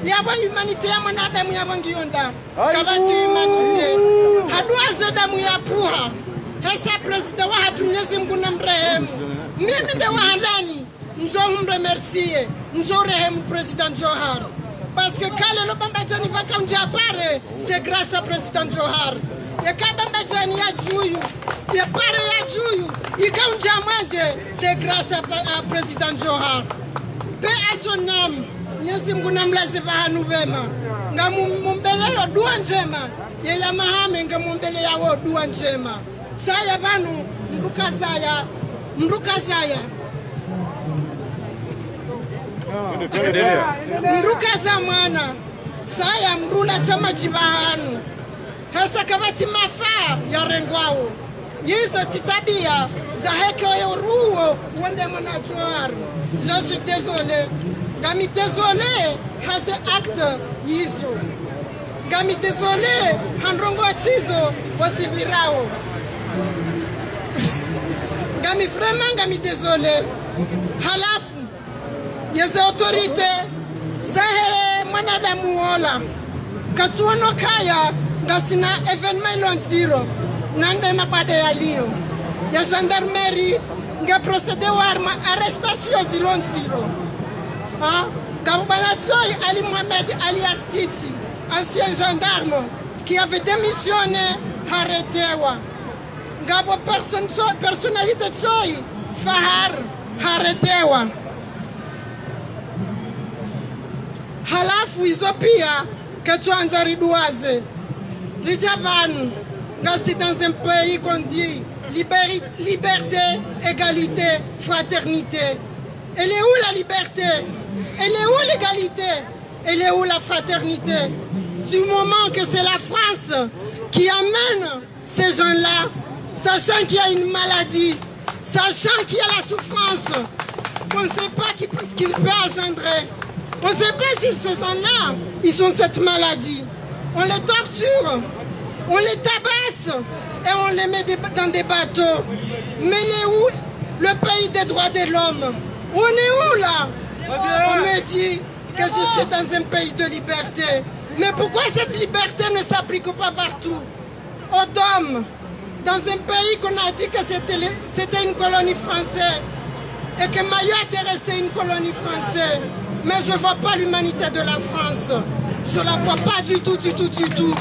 Yaba humanite ya mwanadamu ya bangionda. Kabati humanite. Haduaze damu ya puha. Hesa president wa hatu Mwenyezi Mungu na mrehemu. Mimi nde wahandani. Njo humremercie. Njo rehemu president Johar. Parce que quand le Bambadjani va comme Diapare, c'est grâce à président Johar. Et quand Bambadjani a joué, il pare a joué, il quand Diamante, c'est grâce à président Johar. Paix à son âme. Nyasi mguna mlaze vahanu vema. Nga mumbele yo dua njema. Ye ya mahame nga mumbele ya wo dua njema. Saya vanu mruka zaya. Mruka za mwana. Saya mrula chama chivahanu. Hasa kabati mafaa ya rengwao. Yizo titabia za heke ya ruo wende mwana Johar. Je suis désolé. Gami désolé, hase acte yizo. Gami désolé, handrongo tizo wasivirao. Gami vraiment gami désolé. Halafu, yeze autorité, zahe mwanadamu wola. Katuano kaya, ngasina événement ilonziro nande mabade yaliyo ya gendarmerie nga procédé warma arrestation zilonziro Gabana Tsoy Ali Mohamed alias Titi, ancien gendarme qui avait démissionné, arrêté. Gabo personnalité Tsoy Fahar, arrêté. Halafu Izopia, que tu en aridoise. Lijabanu, c'est dans un pays qu'on dit liberté, égalité, fraternité. Elle est où la liberté? Elle est où l'égalité? Elle est où la fraternité? Du moment que c'est la France qui amène ces gens-là, sachant qu'il y a une maladie, sachant qu'il y a la souffrance, on ne sait pas ce qu'il peut engendrer. On ne sait pas si ces gens-là, ils ont cette maladie. On les torture, on les tabasse et on les met dans des bateaux. Mais il est où le pays des droits de l'homme? On est où là? On me dit que je suis dans un pays de liberté. Mais pourquoi cette liberté ne s'applique pas partout? Aux Dôme, dans un pays qu'on a dit que c'était une colonie française et que Mayotte est restée une colonie française. Mais je ne vois pas l'humanité de la France. Je ne la vois pas du tout, du tout, du tout.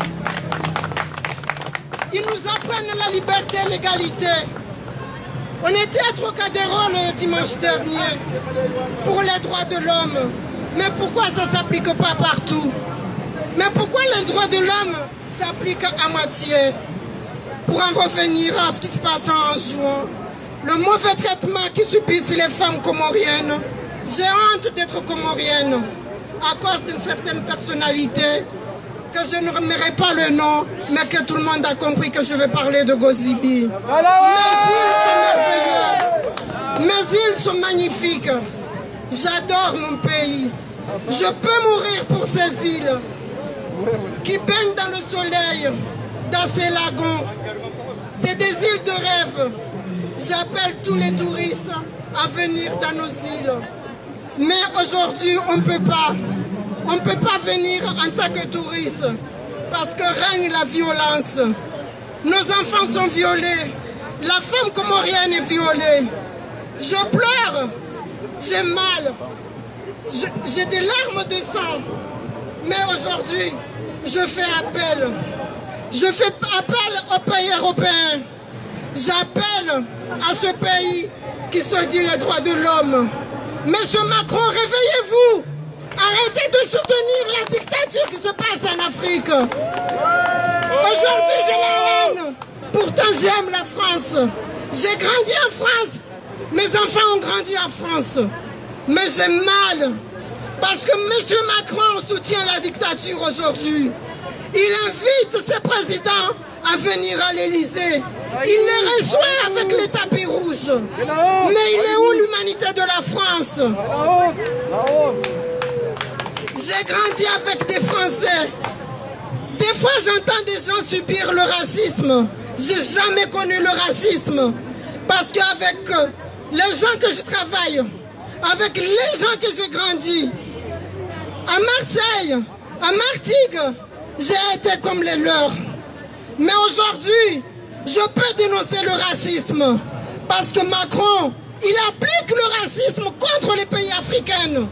Ils nous apprennent la liberté et l'égalité. On était à Trocadéro le dimanche dernier pour les droits de l'homme. Mais pourquoi ça ne s'applique pas partout? Mais pourquoi les droits de l'homme s'appliquent à moitié? Pour en revenir à ce qui se passe en juin, le mauvais traitement qui subissent les femmes comoriennes. J'ai honte d'être comorienne à cause d'une certaine personnalité que je ne remettrai pas le nom, mais que tout le monde a compris que je vais parler de Gozibi. Mais ils sont merveilleux, mais ils sont magnifiques. J'adore mon pays. Je peux mourir pour ces îles qui baignent dans le soleil, dans ces lagons. C'est des îles de rêve. J'appelle tous les touristes à venir dans nos îles. Mais aujourd'hui, on ne peut pas. On ne peut pas venir en tant que touriste parce que règne la violence. Nos enfants sont violés. La femme comorienne est violée. Je pleure. J'ai mal. J'ai des larmes de sang. Mais aujourd'hui, je fais appel. Je fais appel aux pays européens. J'appelle à ce pays qui se dit les droits de l'homme. Monsieur Macron, réveillez-vous. Arrêtez de soutenir la dictature qui se passe en Afrique. Aujourd'hui, j'ai la haine. Pourtant, j'aime la France. J'ai grandi en France. Mes enfants ont grandi en France. Mais j'ai mal. Parce que M. Macron soutient la dictature aujourd'hui. Il invite ses présidents à venir à l'Élysée. Il les reçoit avec les tapis rouges. Mais il est où l'humanité de la France? J'ai grandi avec des Français. Des fois, j'entends des gens subir le racisme. J'ai jamais connu le racisme. Parce qu'avec les gens que je travaille, avec les gens que j'ai grandi, à Marseille, à Martigues, j'ai été comme les leurs. Mais aujourd'hui, je peux dénoncer le racisme. Parce que Macron, il applique le racisme contre les pays africains.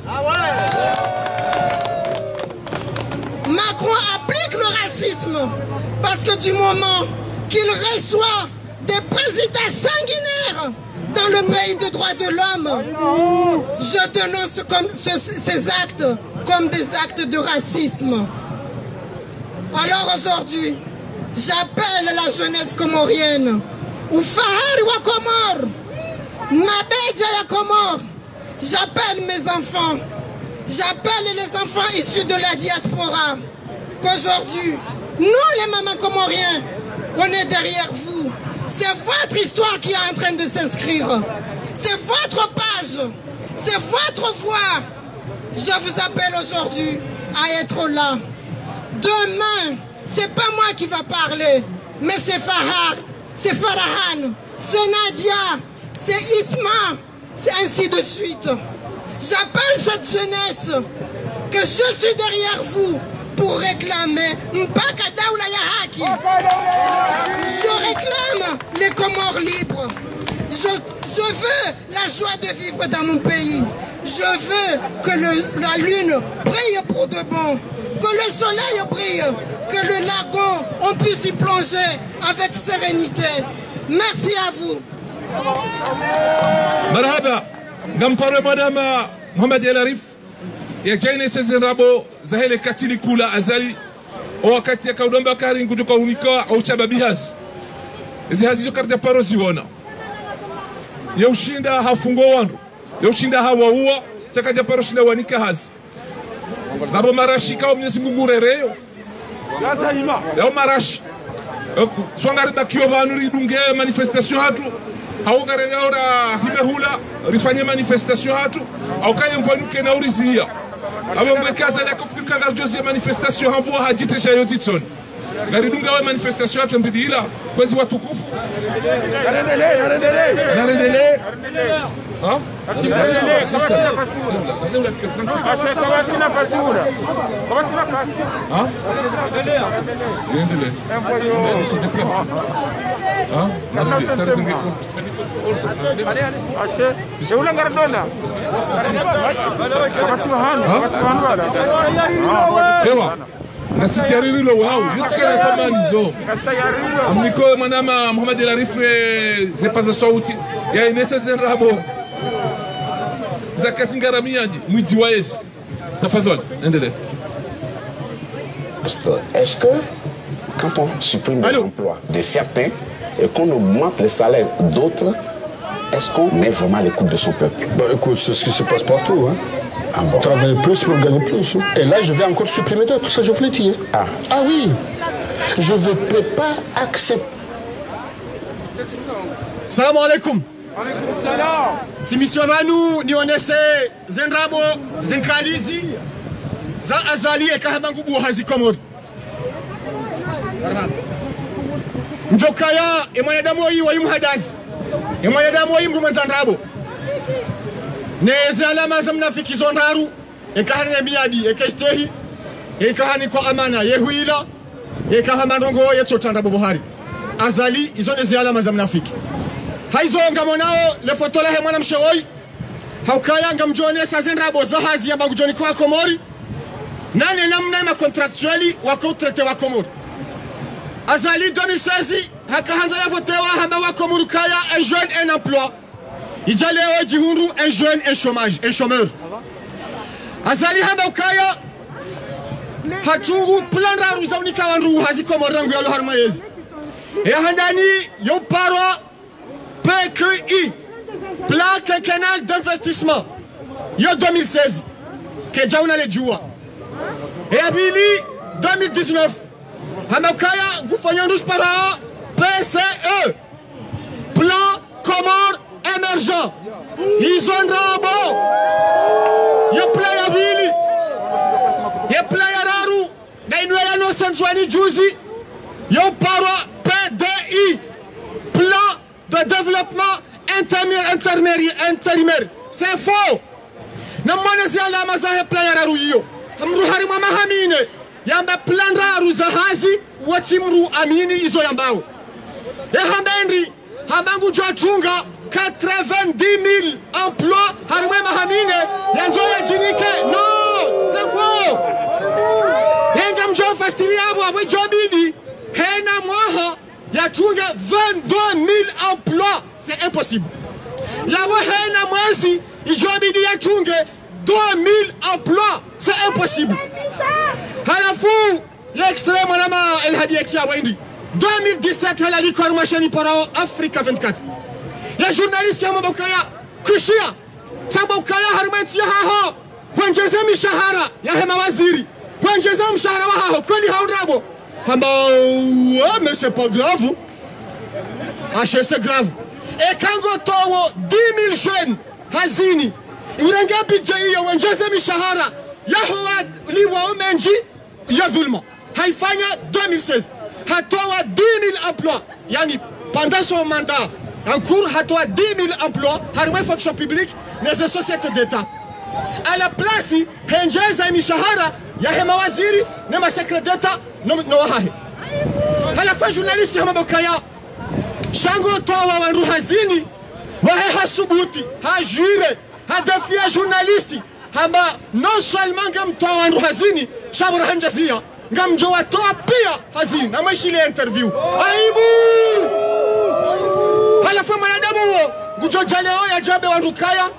Macron applique le racisme parce que du moment qu'il reçoit des présidents sanguinaires dans le pays de droits de l'homme, je dénonce comme ces actes comme des actes de racisme. Alors aujourd'hui, j'appelle la jeunesse comorienne, ou Fahari wa Comore, Mabedja ya Comore, j'appelle mes enfants, j'appelle les enfants issus de la diaspora, qu'aujourd'hui, nous les mamans comoriens, on est derrière vous. C'est votre histoire qui est en train de s'inscrire. C'est votre page, c'est votre voix. Je vous appelle aujourd'hui à être là. Demain, c'est pas moi qui va parler, mais c'est Fahar, c'est Farahan, c'est Nadia, c'est Isma, c'est ainsi de suite. J'appelle cette jeunesse que je suis derrière vous pour réclamer mpaka daula ya haki. Je réclame les Comores libres. Je veux la joie de vivre dans mon pays. Je veux que la lune brille pour de bon, que le soleil brille, que le lagon, on puisse y plonger avec sérénité. Merci à vous. Marhaba, Gamfare Madame Mohamed El Arif, ya jaine sezin rabo zahele katili kula azali o wakati ya kaudomba kari kutoka unika au chababihas. Hizi hazizo karta paro ziona. Ya ushinda hafungo wandu. Ya ushinda hawaua chakaja paro shinda wanika hazi. Nabo marashi kao Mwenyezi Mungu rereyo. Ya marashi. Swangari bakio banuri dunge manifestation hatu. Haugare yaora hibehula rifanye manifestation hatu. Au kaye mvonuke na urizia. Abo mwekaza la kufika garjozi manifestation hanvo hajite shayotitson. Gari dunga wa manifestation hatu mbidila kwezi watukufu. Narendele. Ha? Nasikiariri lo wao yutkana tamanizo amniko manama Mohamed El Arif zepaza sauti ya inesa zenrabo zakasingara miyaji mwiji waezi tafadhali endelee. Est-ce que quand on supprime les emplois de certains et qu'on augmente les salaires d'autres, est-ce qu'on met vraiment à l'écoute de son peuple? Bah écoute, c'est ce qui se passe partout. Hein. Ah bon? Travailler plus pour gagner plus. Hein. Et là, je vais encore supprimer d'autres, ça je vous l'ai dit. Ah oui, je ne peux pas accepter. Salam alaikum. Si mission Manu ni onese zenrabo zenkalizi za azali e kahabangu buhazi komod. Njokaya e mwanadamu yi wa yumhadazi. E mwanadamu yi mru manzanrabo. Ne zalama zamnafiki zondaru e kahani miadi e kestehi e kahani kwa amana yehuila e kahamandongo yetsotanda Buhari. Azali izone zalama zamnafiki. Haizonga monao le foto la mwana mshewoi haukaya ngamjone sazenrabo zahazi ya bagujoni kwa Komori nane namna ma contractually wako traité wa Komori Azali 2016 hakaanza ya votewa hamba wa Komori kaya un jeune un emploi ijaleo jihundu un jeune un chômage un chômeur Azali hamba ukaya hachungu plan raru za unika wandu hazi Komori rangu ya lohar mayezi handani yo parwa PQI, Plan Quinquennal d'investissement, yo 2016, que Djaouna le Djoua. Et Abili 2019, Hamakaya, Goufagnon para PCE, Plan Comore émergent. Ils ont rabo. Yo plan Abili, yo plan Yararu, Nainouya no Sanswani Djouzi, yo para PDI, Plan de développement intérimaire. C'est faux. Namone ziala mazahe plan yararu iyo. Amru harima mahamine. Yamba plan raru zahazi watimru amini izo yambao. Hambendi hambangu chunga 90,000 emplois harima mahamine yanzo ya jinike. Non, c'est faux. Yenga mjo fastili abo abwe jobidi hena mwaha yachunga 22,000 emplois. C'est impossible. Yawa hena mwezi ijobidi yachunge 2,000 emplois. C'est impossible. Halafu l'extrême manama El Hadiati ya wendi 2017 halali kwa mashani parao Africa 24. Ya journaliste ya mabokaya kushia tabokaya harmanti ya haho wenjeze mishahara ya hema waziri wenjeze mshahara wa haho kweli haurabo hamba mais c'est pas grave. C'est grave. Et quand towo 10,000 jeunes hazini urenge budget hiyo wenjeze mishahara yahuwa liwa umenji ya dhulma haifanya 2016 hatoa 10,000 emplois yani pendant son mandat en cours hatoa 10,000 emplois harma fonction publique les sociétés d'État à la place henjeza mishahara yahe mawaziri ne masecret d'etat no wahahe halafa journalist hama bokaya shango towa wandu hazini wahe hasubuti hajure hadafia journalisti hamba non seulement ngam towa wandu hazini shabura hanjazia ngam jowa toa pia hazini na maishile interview aibu halafa manadamu wo ngujo jaleo ya jabe wandu kaya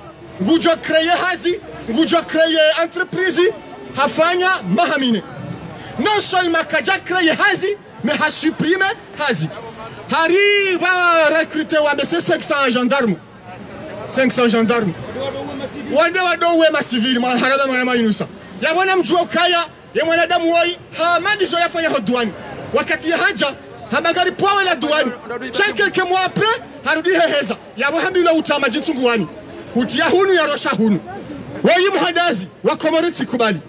ngujo créer hazi ngujo créer entreprise hafanya mahamine non seulement kaja créer hazi mais ha supprimer hazi hari va recruter wa monsieur 500 gendarmes wande wadowe ma civil ma haraba mwana yunusa yabona mjua kaya ya mwanadamu woi hamadi zo yafanya hodwani wakati ya haja habagari poa la douane chaque quelques mois après harudi heheza yabo hambila utama jinsungu wani hutia hunu ya rosha hunu woi muhadazi wa komoriti kubali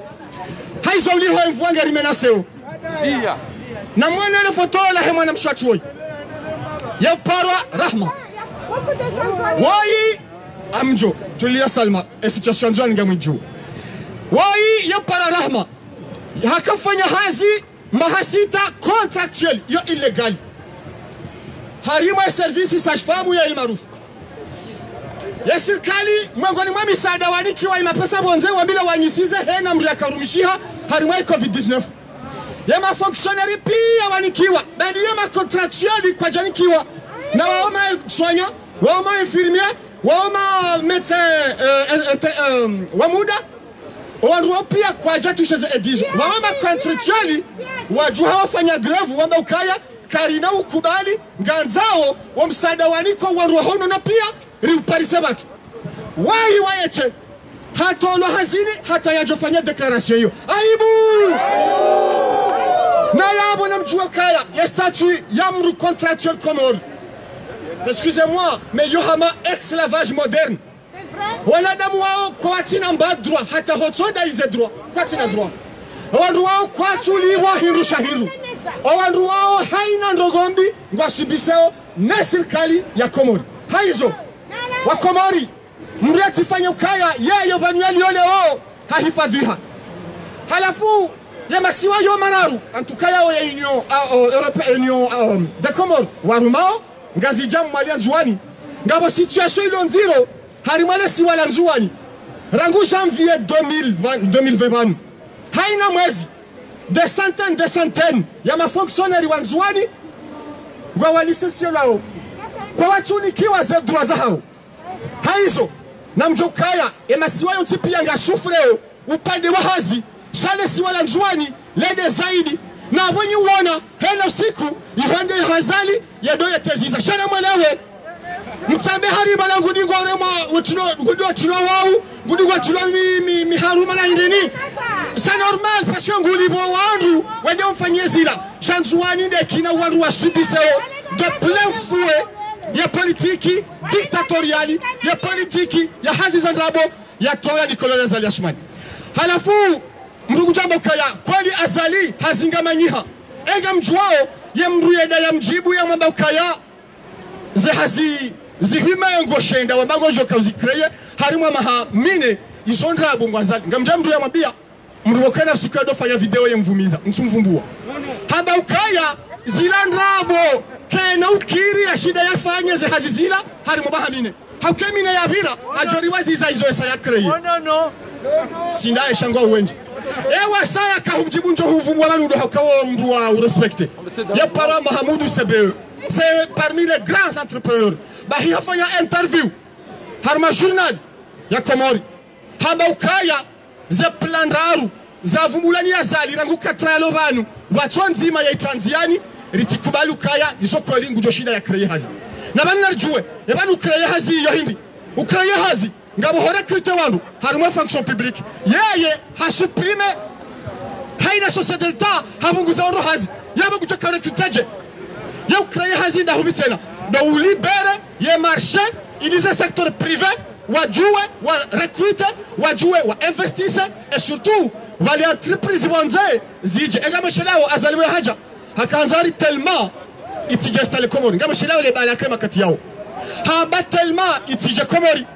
haizo uliho mvuanga rimenaseo na mwana ile foto la hema na mshati woi ya parwa rahma woi amjo tulia salma e situation nzwani ngamwijuu woi ya para rahma hakafanya hazi mahasita contractuel yo illegal harima service sashfamu ya ilmarufu ya serikali mwangoni mwa misaada wanikiwa imapesa bonze wabila wanyisize hena mri akarumishiha harima covid-19 ya mafonctionnaire pia wanikiwa badi ya macontractuel kwa janikiwa na waoma soignant waoma infirmier waoma médecin wamuda wanduwa pia kwa jatu sheze edizo waoma contractual wajuha wafanya greve wamba ukaya karina ukubali nganzao wa msaada waniko wanduwa hono na pia riuparise batu wahi wayeche hatolo hazini hata yajofanya declaration hiyo aibu na yabo na mjua kaya ya statut yamru contractuel Comore excusez-moi mais yohama esclavage moderne wanadamu wao kwa tina mba droit hata hotoda ize droit kwa tina droit wandu wao kwa tuliwa hindu shahiru wandu wao haina ndogombi ngwasibiseo ne serikali ya Komori haizo wa Komori mriati fanya ukaya yeyo banueli yole wao hahifadhiha halafu ya masiwa yo mararu antukaya wa union union de Komori warumao ngazi jamu malia nzuani ngabo situation ilo nziro harimale siwa la nzuani rangu janvier 2020 haina mwezi des centaines ya mafonctionnaire wa nzuani ngwa walisesio lao kwa watuni kiwa ze droit za hao haizo na mjokaya emasiwa yo tipia nga sufreo upande wa hazi shale siwa la nzuani lede zaidi na wenye uona hena usiku ihande hazali ya doya teziza shana mwalewe mtsambe hariba la ngudi ngorema ngudi watino wao ngudi watino mi haruma na indeni c'est normal parce que nguli bo wandu wende mfanyie zila shanzuani de kina wandu wasubiseo de plein fouet ya politiki dictatoriali ya politiki ya hazi za ndrabo ya toya Nicolas Azali Asumani halafu mrugu jambo kaya kweli Azali hazingamanyiha ega mjuao ye mruyeda ya mjibu ya mwamba ukaya ze hazi zihima yango shenda wambago joka uzikreye harimwa maha mine izondra bungu Azali ngamja mru ya mwambia mruwokana siku do fanya video ye mvumiza mtumvumbua hamba ukaya zilandrabo kena ukiri ya shida ya fanya ze hazi zila harimwa maha mine haukemine ya vira hajoriwa ziza izo esa ya kreye sindaye shangwa uwenji ewa saya kahumjibu njo huvumwa manudo hakawo mruwa urespecte ya para Mahamoudou CBE c'est parmi les grands entrepreneurs bahi hafanya interview harma journal ya Komori hamba ukaya ze plandaru za vumulani ya Azali rangu katralo banu watonzima ya itanziani ritikubali ukaya isoko lingu jo shida ya kreye hazi na bani narjue ya bani kreye hazi yo hindi ukraye hazi ngabo hore krite wandu harma fonction publique yeye hasupprime haina société d'etat habunguza ndo hazi yaba kutoka recrutage ya ukraye hazi nda humitena do ulibere ye marché ilize secteur privé wajue wa recruter wajue wa investisse et surtout wali entreprise wanze zije engama shelao azaliwe haja hakanzari tellement itije stale Komori ngama shelao le bala kama kati yao haba tellement itije Komori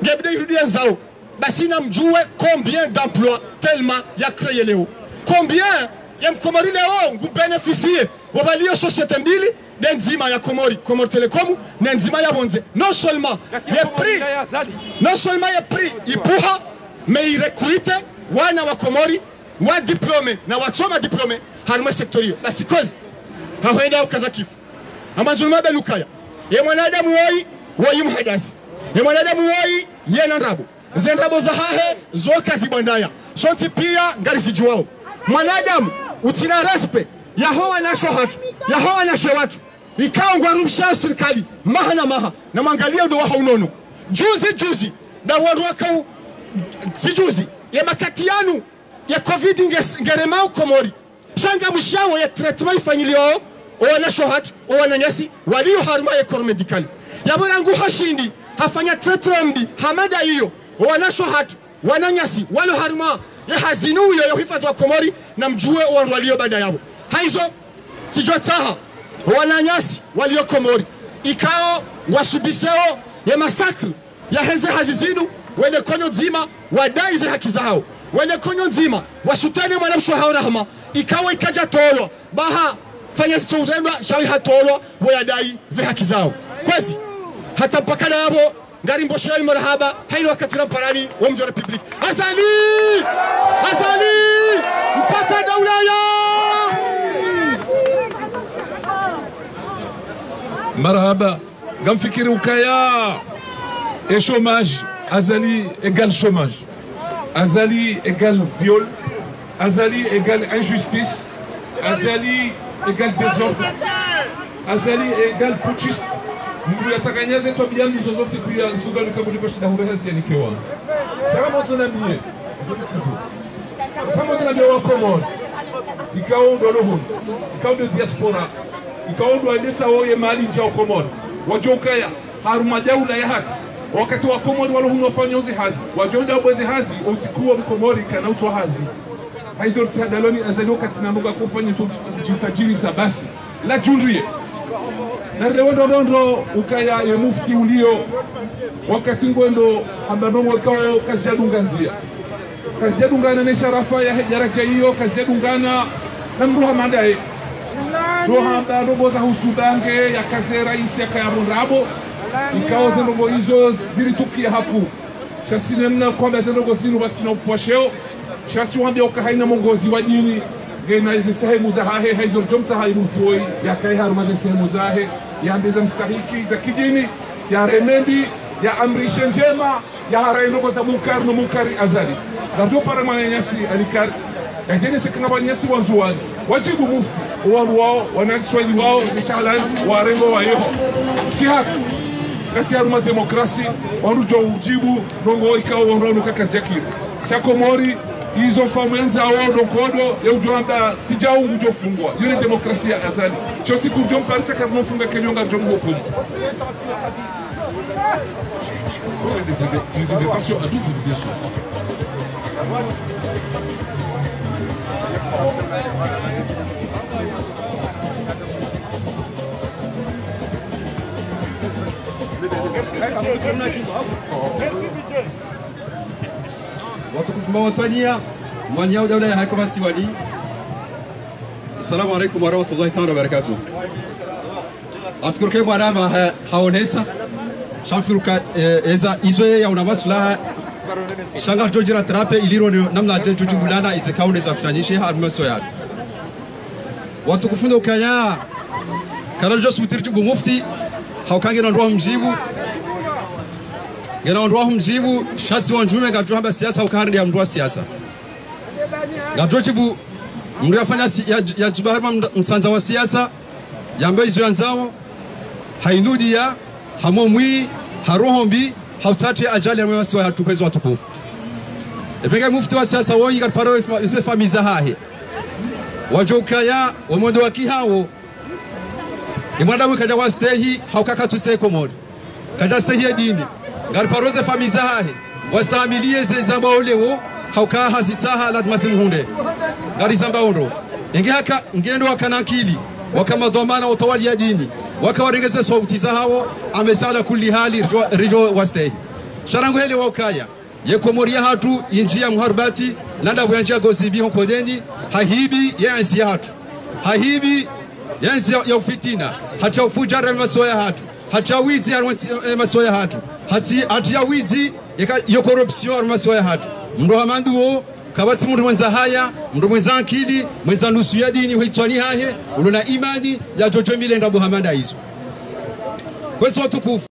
ngebde irudia zao basi na mjue combien d'emplois tellement ya créé leo combien ya mkomori leo ngubeneficie wabalio société mbili nenzima ya Komori Telecom nenzima ya bonze non seulement les prix ipuha mais il recrute wana wa Komori wa diplômé na wasoma diplômé harma sectorio basi cause haenda ukazakifu amanzulma belukaya ye mwanadamu woi mhadasi ye mwanadamu woi yena ndabo zendrabo za hahe zoka zibandaya sonti pia ngari sijuao mwanadamu utina respect yahowa nasho hatu yahowa nasho watu ikao ngwarumsha serikali maha na mangalia ndo waha unono juzi na waruaka sijuzi ya makati yanu ya covid ngeremao Komori shanga mshawo ya treatment ifanyilio owana shohat owana nyasi walio harma ya kor medical ya borangu hashindi hafanya treatment hamada hiyo owana shohat wana nyasi walo harma ya hazinu ya hifadhi wa Komori na mjue owandu walio baada yabo haizo tijotaha wana nyasi walio Komori ikao wasubiseo ya masakri ya heze hazizinu wene konyo nzima wadai ze haki zao wene konyo nzima wasutane mwanamsho hao rahma ikawa ikaja tolwa baha fanya surendwa shawi hatolwa wayadai ze haki zao kwezi hata mpaka nabo ngari mbosho marhaba haino wakati parani wa mji wa republic azali mpaka daulaya marhaba gamfikiri ukaya et chômage azali égale chômage azali égale viol azali égale injustice azali égale désordre azali égale putschiste mtu yasakanyaze to biambi zozote kuya ntuga lukabuliko shida hurehasi yanikewa chama moto na mie chama moto na biwa Komori ikao ndo lohun ikao ndo diaspora ikao ndo alisa oye mali njao Komori wajokaya haruma jaula ya haki wakati wa Komori walohunwa panyozi hazi wajonda ubwezi hazi usikuwa Mkomori kana utwa hazi haidorti hadaloni azali wakati na mbuga kufanyi tu jitajiri sabasi la junrie na rewondo ukaya ya mufti ulio wakati ngwendo ambanomo kao kazijadungana na sharafa ya hejaraja hiyo kazijadungana na mruha mandae roha robo za husudange ya kaze rais ya kayabundrabo ikawa zendogo hizo zilitukia hapo shasi namna kwamba zendogo zinu batina upwasheo shasi wambia ukahaina mongozi wa dini gena hizi sehemu za hahe haizo jomta haimutoi ya kai haruma za sehemu za hahe ya andeza mstahiki za kijini ya remendi ya amrisha njema ya haraindogo za munkari azali dardo para manyasi alikari ya jeni sekina wanyasi wanzuwani wajibu mufti uwaru wao wanakiswahili wao nishalan warengo wa yeho tihaki kasi haruma demokrasi warujo ujibu rongo ikao wanronu kaka jakiri Komori hizo famuenza wao kodo ya ujuanda tijao ngujo fungwa yule demokrasia azali chosi kujom parisa kama funga kenyonga jongo hukumu les invitations à 12 bien sûr watukufu mawatania mwanyao daula ya hakama siwali. Assalamu alaikum warahmatullahi ta'ala wabarakatuh. Afikuru kwa mwanama haonesa shamfikuru ka eza izoe ya unamaslaha shanga tojira trape iliro namna jetu tungulana izekaune za kufanyisha harmaso yatu watukufu ndo kanya karajo subtirti bu mufti haukange na ndoa mjibu gena ndoa mjibu shasi wanjume gatuhamba siasa ukarndi ya ndoa siasa gatochibu mndu yafanya ya jibarma msanza wa siasa yambe izo yanzao hainudi ya hamomwi harohombi hautati ajali ya mwasi wa hatupezo watukufu epeka mufti wa siasa woi gatparo ise famiza hahe wajokaya wamondo wakihawo imwada wikaja wa stehi haukaka tu stehi Komori kaja stehi ya dini gatparo famiza hahe wastahimilie ze zamba olewo hauka hazitaha ladmati muhunde gari zamba ondo ingehaka ngendo wakanakili wakama dhamana utawali ya dini wakawaregeze sauti za hao amesala kulli hali rijo wastei sharangu hele wakaya ye komoria hatu injia muharbati nanda buyanja gozibi honkodeni hahibi yanzi hatu hahibi yanzi ya ufitina hata ufujara masoya hatu hata wizi ya masoya hatu hati ya wizi yo corruption masoya hatu mndo hamanduo kabati mundu mwenza haya mundu mwenza akili mwenza nusu ya dini huitwani hahe ulona imani ya jojo milenda buhamanda hizo kwa hiyo watukufu